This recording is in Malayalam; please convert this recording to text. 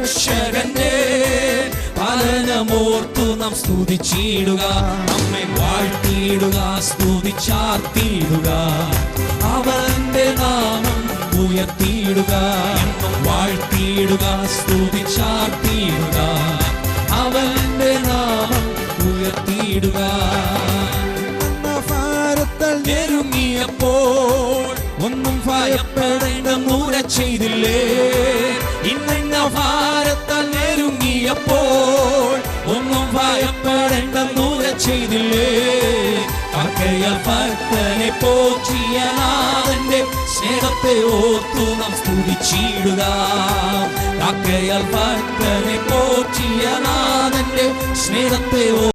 രക്ഷകന്റെ പാലനമോർത്തു നാം സ്തുതിച്ചിടുക, നമ്മെ വാഴ്ത്തിയിടുക, സ്തുതിച്ചാർത്തിയിടുക, അവന്റെ നാമം ഉയർത്തിയിടുക, എന്നും വാഴ്ത്തിയിടുക, സ്തുതിച്ചാർത്തിയിടുക, അവന്റെ നാമം ഉയർത്തിയിടുക. ഭാരത്താൽ ഞെരുങ്ങിയപ്പോൾ ഒന്നും ഭയപ്പെടേണ്ടെന്നൂര ചെയ്തില്ലേ, ഇന്ന ഭാരത്താൽ ഞെരുങ്ങിയപ്പോൾ ഒന്നും ഭയപ്പെടേണ്ടെന്നൂര ചെയ്തില്ലേ. കാക്കയാൽ ഭക്തനെ പോറ്റിയ നാഥന്റെ സ്നേഹത്തെ ഓർത്തു നാം സ്തുതിച്ചിടുക, കാക്കയാൽ ഭക്തനെ പോറ്റിയ നാഥന്റെ സ്നേഹത്തെ